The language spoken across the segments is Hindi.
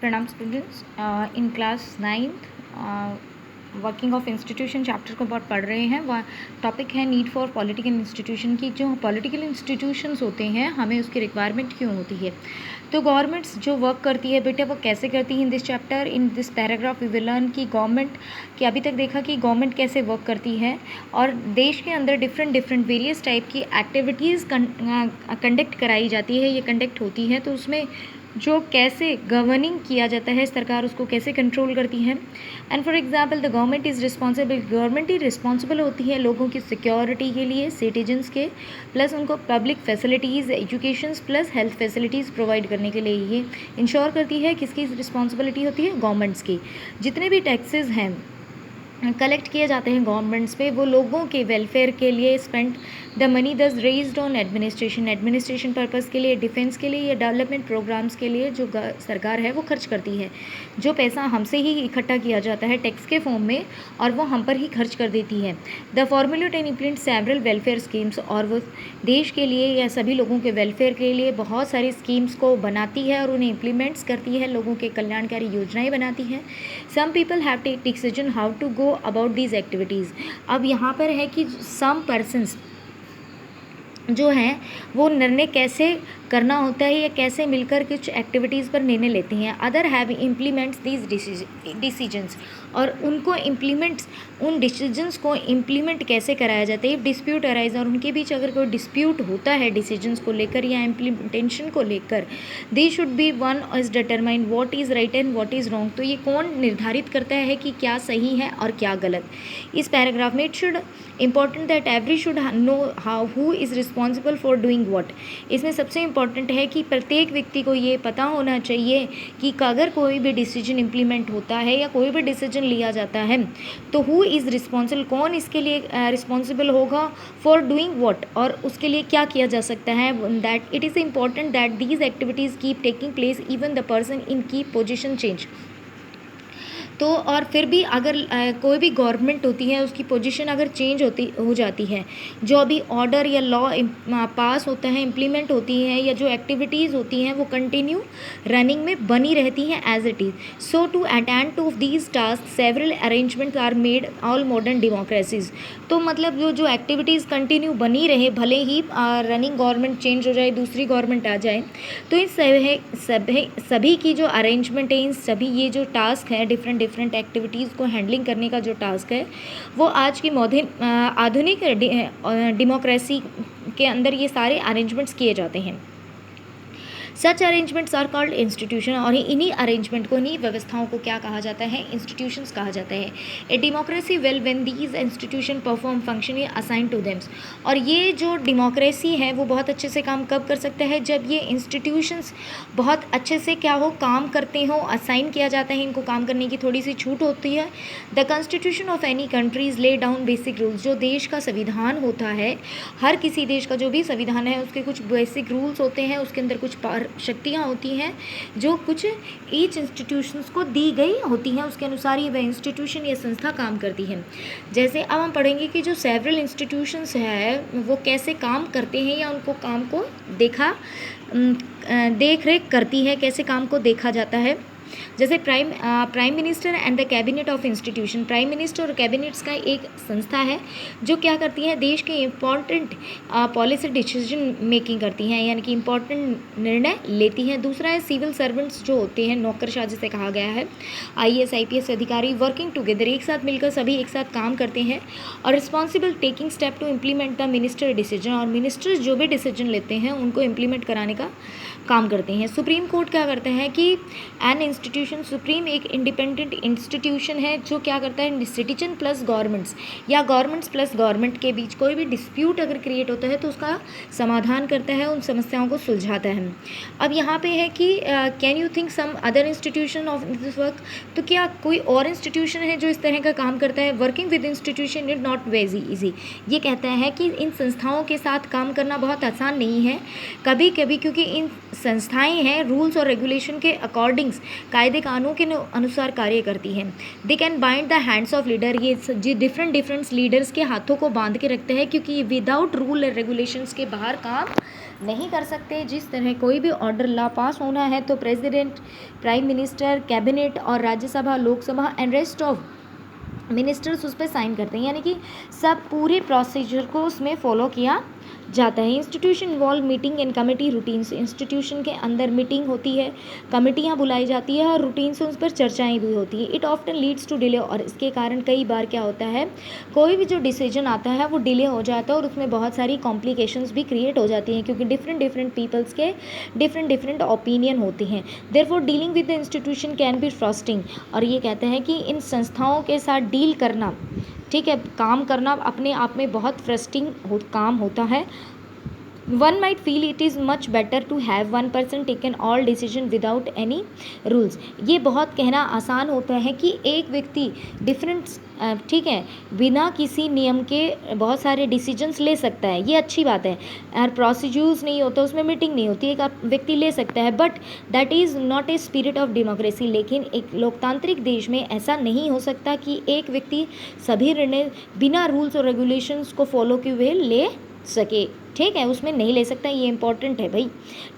प्रणाम students. In class 9th working of institution chapter को बहुत पढ़ रहे हैं। वह टॉपिक है नीड फॉर पॉलिटिकल इंस्टीट्यूशन की। जो पॉलिटिकल इंस्टीट्यूशंस होते हैं हमें उसकी रिक्वायरमेंट क्यों होती है। तो गवर्नमेंट्स जो वर्क करती है बेटा वो कैसे करती है। In this chapter in this paragraph we will learn कि गवर्नमेंट की अभी तक देखा कि गवर्नमेंट कैसे वर्क करती है और देश के अंदर डिफरेंट वेरियस टाइप की एक्टिविटीज़ कंडक्ट कराई जाती है, ये कंडक्ट होती है। तो उसमें जो कैसे गवर्निंग किया जाता है, सरकार उसको कैसे कंट्रोल करती है। And for example the government is responsible, government he responsible होती है लोगों की सिक्योरिटी के लिए, सिटीजन्स के, प्लस उनको public facilities, educations plus health facilities provide करने के लिए ये इंश्योर करती है। किसकी रिस्पॉन्सिबिलिटी होती है? गवर्नमेंट्स की। जितने भी टैक्सेस हैं कलेक्ट किए जाते हैं गवर्नमेंट्स पे, वो लोगों के वेलफेयर के लिए स्पेंड द मनी दस रेज्ड ऑन एडमिनिस्ट्रेशन पर्पज़ के लिए, डिफेंस के लिए या डेवलपमेंट प्रोग्राम्स के लिए जो सरकार है वो खर्च करती है। जो पैसा हमसे ही इकट्ठा किया जाता है टैक्स के फॉर्म में और वो हम पर ही खर्च कर देती है। The formulate and implement several welfare schemes, और वो देश के लिए या सभी लोगों के वेलफेयर के लिए बहुत सारी स्कीम्स को बनाती है और उन्हें इम्प्लीमेंट्स करती है, लोगों के कल्याणकारी योजनाएँ बनाती है। Some people have take decision how to go about these activities. अब यहाँ पर है कि सम पर्सन्स जो हैं वो निर्णय कैसे करना होता है या कैसे मिलकर कुछ एक्टिविटीज़ पर निर्णय लेती हैं। Other have implements these decisions, और उनको इम्प्लीमेंट्स, उन डिसीजंस को इम्प्लीमेंट कैसे कराया जाता है। डिस्प्यूट अराइज, और उनके बीच अगर कोई डिस्प्यूट होता है डिसीजंस को लेकर या इम्प्लीमेंटेशन को लेकर, they should be one is determine what is right and what is wrong. तो ये कौन निर्धारित करता है कि क्या सही है और क्या गलत। इस पैराग्राफ में it should important that every should know how who is responsible for doing what. इसमें सबसे इम्पॉर्टेंट है कि प्रत्येक व्यक्ति को ये पता होना चाहिए कि अगर कोई भी डिसीजन इम्प्लीमेंट होता है या कोई भी डिसीजन लिया जाता है तो हु इज़ रिस्पॉन्सिबल, कौन इसके लिए रिस्पॉन्सिबल होगा फॉर डूइंग व्हाट, और उसके लिए क्या किया जा सकता है। That it is important that these activities keep taking place even the person in की पोजिशन चेंज। तो और फिर भी अगर कोई भी गवर्नमेंट होती है उसकी पोजीशन अगर चेंज हो जाती है, जो भी ऑर्डर या लॉ पास होता है, इम्प्लीमेंट होती हैं, या जो एक्टिविटीज़ होती हैं वो कंटिन्यू रनिंग में बनी रहती हैं as it is. So to attend to these task several arrangements are made all modern democracies. तो मतलब जो एक्टिविटीज़ कंटिन्यू बनी रहे, भले ही रनिंग गवर्नमेंट चेंज हो जाए, दूसरी गवर्नमेंट आ जाए, तो इन सभी की जो अरेंजमेंट है, इन सभी ये जो टास्क है डिफरेंट एक्टिविटीज़ को हैंडलिंग करने का जो टास्क है वो आज की आधुनिक डेमोक्रेसी के अंदर ये सारे अरेंजमेंट्स किए जाते हैं। सच अरेंजमेंट्स आर कॉल्ड इंस्टीट्यूशन, और इन्हीं अरेंजमेंट को, इन्हीं व्यवस्थाओं को क्या कहा जाता है? इंस्टीट्यूशंस कहा जाता है। A democracy well when these institution perform function assign to them. और ये जो डेमोक्रेसी है वो बहुत अच्छे से काम कब कर सकता है? जब ये इंस्टीट्यूशंस बहुत अच्छे से क्या हो, काम करते हो, असाइन किया जाता है, इनको काम करने की थोड़ी सी छूट होती है। The constitution of any countries lay down basic rules. जो देश का संविधान होता है, हर किसी देश का जो भी संविधान है उसके कुछ बेसिक रूल्स होते हैं, उसके अंदर कुछ शक्तियाँ होती हैं जो कुछ ईच इंस्टीट्यूशंस को दी गई होती हैं, उसके अनुसार ही वह इंस्टीट्यूशन या संस्था काम करती है। जैसे अब हम पढ़ेंगे कि जो सेवरल इंस्टीट्यूशंस है वो कैसे काम करते हैं या उनको काम को देख रेख करती है, कैसे काम को देखा जाता है। जैसे prime minister and the cabinet of institution. Prime minister और कैबिनेट्स का एक संस्था है जो क्या करती है, देश के इम्पॉर्टेंट पॉलिसी डिसीजन मेकिंग करती हैं, यानी कि इम्पॉर्टेंट निर्णय लेती हैं। दूसरा है सिविल सर्वेंट्स जो होते हैं, नौकरशाह जिसे कहा गया है, IAS IPS अधिकारी, वर्किंग टुगेदर, एक साथ मिलकर सभी एक साथ काम करते हैं। और responsible taking step to implement the minister decision, और मिनिस्टर्स जो भी डिसीजन लेते हैं उनको इम्प्लीमेंट कराने का काम करते हैं। सुप्रीम कोर्ट क्या करता है कि एन इंस्टीट्यूशन, सुप्रीम एक इंडिपेंडेंट इंस्टीट्यूशन है जो क्या करता है, सिटीजन प्लस गवर्नमेंट्स या गवर्नमेंट्स प्लस गवर्नमेंट के बीच कोई भी डिस्प्यूट अगर क्रिएट होता है तो उसका समाधान करता है, उन समस्याओं को सुलझाता है। अब यहाँ पे है कि can you think some other institution of this work. तो क्या कोई और इंस्टीट्यूशन है जो इस तरह का काम करता है? Working with institution is not very easy. ये कहता है कि इन संस्थाओं के साथ काम करना बहुत आसान नहीं है कभी कभी, क्योंकि इन संस्थाएं हैं रूल्स और रेगुलेशन के अकॉर्डिंग्स, कायदे कानून के अनुसार कार्य करती हैं। They can bind the hands of leader, ये डिफरेंट लीडर्स के हाथों को बांध के रखते हैं, क्योंकि विदाउट रूल और रेगुलेशंस के बाहर काम नहीं कर सकते। जिस तरह कोई भी ऑर्डर ला पास होना है तो प्रेसिडेंट, प्राइम मिनिस्टर, कैबिनेट और Rajya Sabha, Lok Sabha and rest of ministers उस पर साइन करते हैं, यानी कि सब पूरे प्रोसीजर को उसमें फॉलो किया जाता है। Institution involve meeting and committee routines, institution के अंदर मीटिंग होती है, कमेटियाँ बुलाई जाती है और रूटीन से उस पर चर्चाएं भी होती है। It often leads to delay, और इसके कारण कई बार क्या होता है, कोई भी जो डिसीजन आता है वो डिले हो जाता है और उसमें बहुत सारी कॉम्प्लिकेशंस भी क्रिएट हो जाती हैं, क्योंकि डिफरेंट पीपल्स के डिफरेंट ओपिनियन होते हैं। Therefore dealing with the institution can be frustrating, और ये कहते हैं कि इन संस्थाओं के साथ डील करना, ठीक है, काम करना अपने आप में बहुत फ्रस्ट्रिंग काम होता है। One might feel it is much better to have one person taken all decision without any rules। ये बहुत कहना आसान होता है कि एक व्यक्ति डिफरेंट, ठीक है, बिना किसी नियम के बहुत सारे डिसीजंस ले सकता है, ये अच्छी बात है। और प्रोसीड्यूर्स नहीं होता, उसमें मीटिंग नहीं होती, एक व्यक्ति ले सकता है, but that is not a spirit of democracy. लेकिन एक लोकतांत्रिक देश में ऐसा नहीं हो सकता कि एक व्यक्ति सभी निर्णय बिना रूल्स और रेगुलेशंस को फॉलो किए हुए ले सके, ठीक है, उसमें नहीं ले सकता। ये इंपॉर्टेंट है भाई,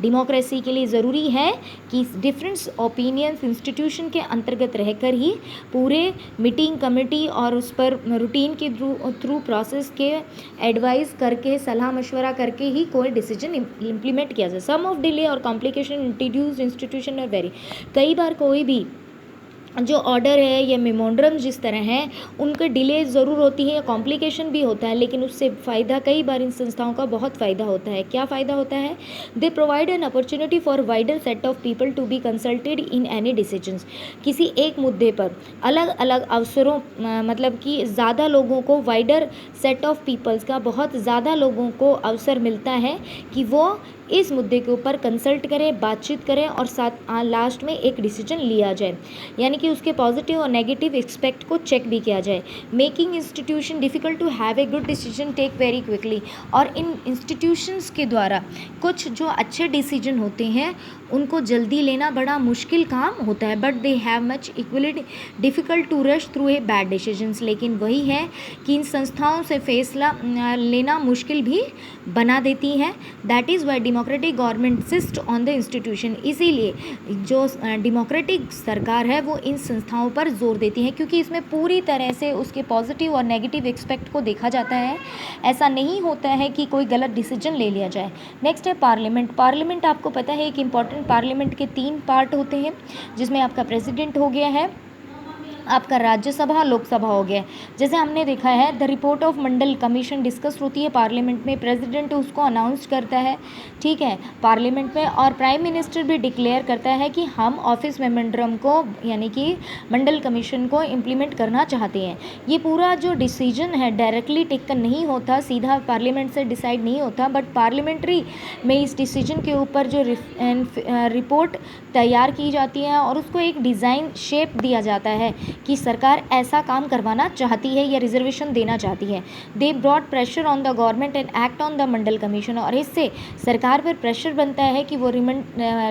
डेमोक्रेसी के लिए ज़रूरी है कि डिफरेंट ओपिनियंस इंस्टीट्यूशन के अंतर्गत रहकर ही पूरे मीटिंग, कमेटी और उस पर रूटीन के थ्रू प्रोसेस के एडवाइस करके, सलाह मशवरा करके ही कोई डिसीजन इम्प्लीमेंट किया जाए। सम ऑफ डिले और कॉम्प्लिकेशन इंट्रोड्यूस इंस्टीट्यूशन और वेरी, कई बार कोई भी जो ऑर्डर है या मेमोरेंडम जिस तरह है उनका डिले ज़रूर होती है या कॉम्प्लिकेशन भी होता है, लेकिन उससे फ़ायदा कई बार इन संस्थाओं का बहुत फ़ायदा होता है। क्या फ़ायदा होता है? They provide an opportunity for wider set of people to be consulted in any decisions. किसी एक मुद्दे पर अलग अलग अवसरों, मतलब कि ज़्यादा लोगों को, वाइडर सेट ऑफ पीपल्स का बहुत ज़्यादा लोगों को अवसर मिलता है कि वो इस मुद्दे के ऊपर कंसल्ट करें, बातचीत करें और साथ लास्ट में एक डिसीजन लिया जाए, यानी कि उसके पॉजिटिव और नेगेटिव एक्सपेक्ट को चेक भी किया जाए। Making institution difficult to have a good decision take very quickly, और इन इंस्टीट्यूशंस के द्वारा कुछ जो अच्छे डिसीजन होते हैं उनको जल्दी लेना बड़ा मुश्किल काम होता है, but they have much equally difficult to rush through a bad decisions. लेकिन वही है कि इन संस्थाओं से फैसला लेना मुश्किल भी बना देती हैं। That is why democratic government cyst on the institution, इसीलिए जो डेमोक्रेटिक सरकार है वो इन संस्थाओं पर जोर देती है, क्योंकि इसमें पूरी तरह से उसके पॉजिटिव और नेगेटिव एक्सपेक्ट को देखा जाता है। ऐसा नहीं होता है कि कोई गलत डिसीजन ले लिया जाए। नेक्स्ट है पार्लियामेंट। पार्लियामेंट आपको पता है एक इम्पॉर्टेंट, पार्लियामेंट के 3 पार्ट होते हैं, जिसमें आपका प्रेसिडेंट हो गया है, आपका राज्यसभा, लोकसभा हो गया। जैसे हमने देखा है the report of Mandal commission discuss होती है पार्लियामेंट में, प्रेसिडेंट उसको अनाउंस करता है, ठीक है, पार्लियामेंट में, और प्राइम मिनिस्टर भी डिक्लेयर करता है कि हम ऑफिस मेमोरेंडम को, यानी कि मंडल कमीशन को इम्प्लीमेंट करना चाहते हैं। ये पूरा जो डिसीजन है डायरेक्टली टेकन नहीं होता, सीधा पार्लियामेंट से डिसाइड नहीं होता, बट पार्लियामेंट्री में इस डिसीजन के ऊपर जो रिपोर्ट तैयार की जाती है और उसको एक डिज़ाइन शेप दिया जाता है कि सरकार ऐसा काम करवाना चाहती है या रिजर्वेशन देना चाहती है। They brought pressure on the government and act on the Mandal commission, और इससे सरकार पर प्रेशर बनता है कि वो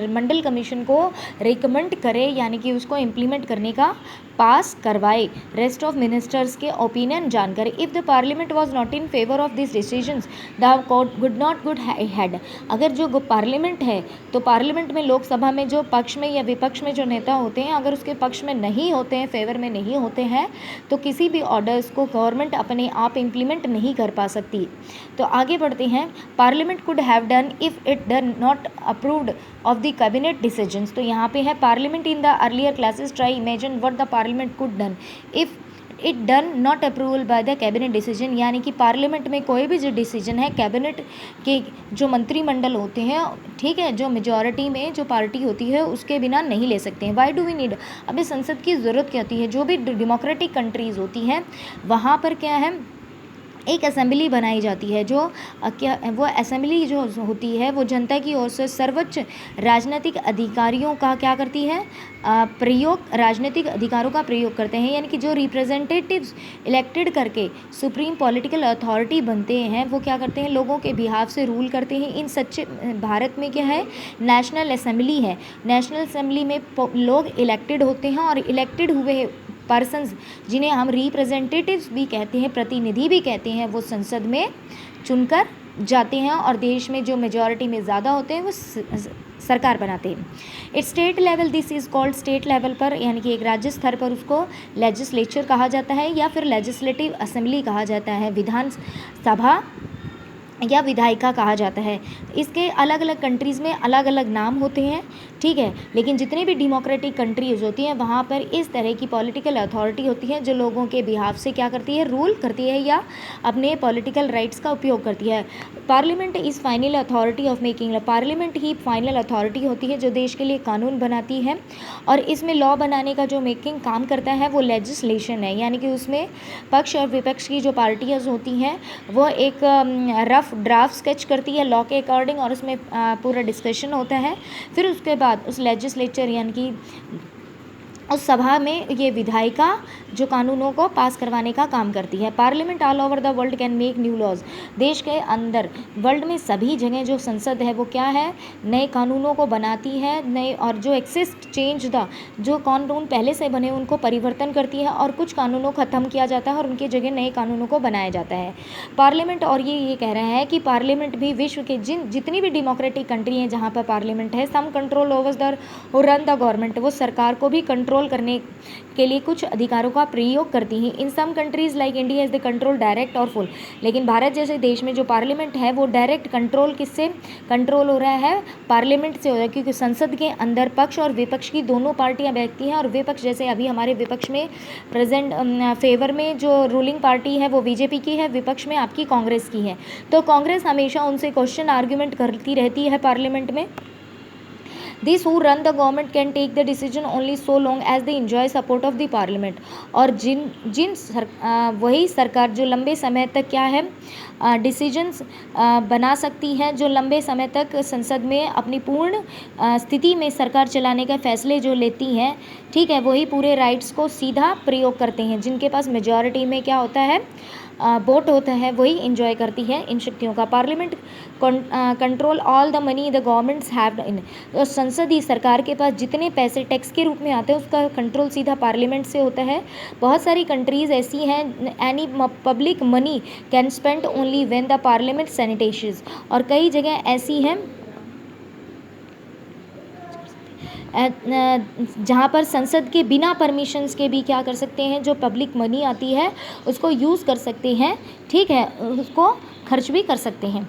मंडल कमीशन को रिकमेंड करे, यानी कि उसको इम्प्लीमेंट करने का पास करवाए, रेस्ट ऑफ मिनिस्टर्स के ओपिनियन जानकर। If the parliament was not in favour of this decisions the court good not good had. अगर जो पार्लियामेंट है तो पार्लियामेंट में, लोकसभा में जो पक्ष में या विपक्ष में जो नेता होते हैं, अगर उसके पक्ष में नहीं होते हैं, फेवर में नहीं होते हैं, तो किसी भी ऑर्डर्स को गवर्नमेंट अपने आप इम्प्लीमेंट नहीं कर पा सकती। तो आगे बढ़ते हैं। Parliament could have done if it done not approved of the cabinet decisions. तो यहाँ पे है parliament in the earlier classes try imagine what the parliament could done if it done not approval by the cabinet decision, यानी कि पार्लियामेंट में कोई भी जो डिसीजन है कैबिनेट के जो मंत्रिमंडल होते हैं, ठीक है, जो मेजॉरिटी में जो पार्टी होती है उसके बिना नहीं ले सकते हैं। वाई डू वी नीड, अभी संसद की ज़रूरत क्या होती है? जो भी डेमोक्रेटिक कंट्रीज़ होती हैं वहाँ पर क्या है, एक असेंबली बनाई जाती है जो क्या वो असेंबली जो होती है वो जनता की ओर से सर्वोच्च राजनीतिक अधिकारियों का क्या करती है, प्रयोग, राजनीतिक अधिकारों का प्रयोग करते हैं। यानी कि जो रिप्रेजेंटेटिव्स इलेक्टेड करके सुप्रीम पॉलिटिकल अथॉरिटी बनते हैं वो क्या करते हैं, लोगों के बिहाफ से रूल करते हैं। इन सच्चे भारत में क्या है, नेशनल असेंबली है। नेशनल असेंबली में लोग इलेक्टेड होते हैं और इलेक्टेड हुए पर्सन्स जिन्हें हम रिप्रेजेंटेटिव्स भी कहते हैं, प्रतिनिधि भी कहते हैं, वो संसद में चुनकर जाते हैं और देश में जो मेजॉरिटी में ज़्यादा होते हैं वो सरकार बनाते हैं। It state level, this is called, state level पर यानी कि एक राज्य स्तर पर उसको लेजिस्लेचर कहा जाता है या फिर लेजिस्लेटिव असेंबली कहा जाता है, विधान सभा या विधायिका कहा जाता है। इसके अलग अलग कंट्रीज़ में अलग अलग नाम होते हैं, ठीक है, लेकिन जितनी भी डेमोक्रेटिक कंट्रीज़ होती हैं वहाँ पर इस तरह की पॉलिटिकल अथॉरिटी होती है जो लोगों के बिहाफ से क्या करती है, रूल करती है या अपने पॉलिटिकल राइट्स का उपयोग करती है। Parliament is final authority of making law, parliament he final authority होती है जो देश के लिए कानून बनाती है और इसमें लॉ बनाने का जो मेकिंग काम करता है वो लेजिस्लेशन है। यानी कि उसमें पक्ष और विपक्ष की जो पार्टियाँ होती हैं वो एक रफ ड्राफ्ट स्केच करती है लॉ के अकॉर्डिंग और उसमें पूरा डिस्कशन होता है। फिर उसके बाद उस लेजिस्लेचर यानी कि उस सभा में ये विधायिका जो कानूनों को पास करवाने का काम करती है। Parliament all over the world can make new laws, देश के अंदर वर्ल्ड में सभी जगह जो संसद है वो क्या है, नए कानूनों को बनाती है, नए और जो एक्सिस्ट चेंज द, जो कानून पहले से बने उनको परिवर्तन करती है और कुछ कानूनों को ख़त्म किया जाता है और उनकी जगह नए कानूनों को बनाया जाता है। पार्लियामेंट, और ये कह रहा है कि पार्लियामेंट भी विश्व के जितनी भी डेमोक्रेटिक कंट्री हैं जहाँ पर पार्लियामेंट है, some control over the run the government, वो सरकार को भी कंट्रोल करने के लिए कुछ अधिकारों का प्रयोग करती हैं। In some countries like India is the control direct और फुल, लेकिन भारत जैसे देश में जो पार्लियामेंट है वो डायरेक्ट कंट्रोल किससे कंट्रोल हो रहा है, पार्लियामेंट से हो रहा है, क्योंकि संसद के अंदर पक्ष और विपक्ष की दोनों पार्टियां बैठती हैं और विपक्ष जैसे अभी हमारे विपक्ष में प्रेजेंट फेवर में जो रूलिंग पार्टी है वो बीजेपी की है, विपक्ष में आपकी कांग्रेस की है। तो कांग्रेस हमेशा उनसे क्वेश्चन आर्ग्यूमेंट करती रहती है पार्लियामेंट में। These who run the government can take the decision only so long as they enjoy support of the parliament, और वही सरकार जो लंबे समय तक क्या है डिसीजंस बना सकती है, जो लंबे समय तक संसद में अपनी पूर्ण स्थिति में सरकार चलाने के फैसले जो लेती हैं, ठीक है, वही पूरे राइट्स को सीधा प्रयोग करते हैं। जिनके पास मेजॉरिटी में क्या होता है, वोट होता है, वही इंजॉय करती है इन शक्तियों का। Parliament control all the money the governments have in, संसदीय सरकार के पास जितने पैसे टैक्स के रूप में आते हैं उसका कंट्रोल सीधा पार्लियामेंट से होता है। बहुत सारी कंट्रीज़ ऐसी हैं, any public money can spend only when the parliament sanitations, और कई जगह ऐसी हैं जहाँ पर संसद के बिना परमिशंस के भी क्या कर सकते हैं, जो पब्लिक मनी आती है उसको यूज़ कर सकते हैं, ठीक है, उसको खर्च भी कर सकते हैं।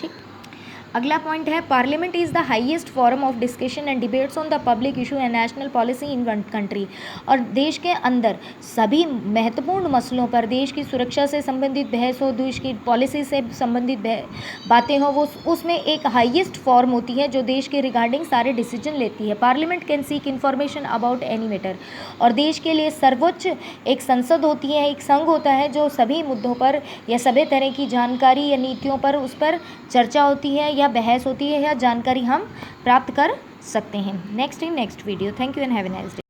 ठीक, अगला पॉइंट है parliament is the highest forum of discussion and debates on the public issue and national policy in one country, और देश के अंदर सभी महत्वपूर्ण मसलों पर, देश की सुरक्षा से संबंधित बहस हो, देश की पॉलिसी से संबंधित बातें हो, वो उसमें एक हाईएस्ट फॉर्म होती है जो देश के रिगार्डिंग सारे डिसीजन लेती है। Parliament can seek information about any matter, और देश के लिए सर्वोच्च एक संसद होती है, एक संघ होता है जो सभी मुद्दों पर या सभी तरह की जानकारी या नीतियों पर उस पर चर्चा होती है या बहस होती है या जानकारी हम प्राप्त कर सकते हैं। Next in next video, thank you and have a nice day.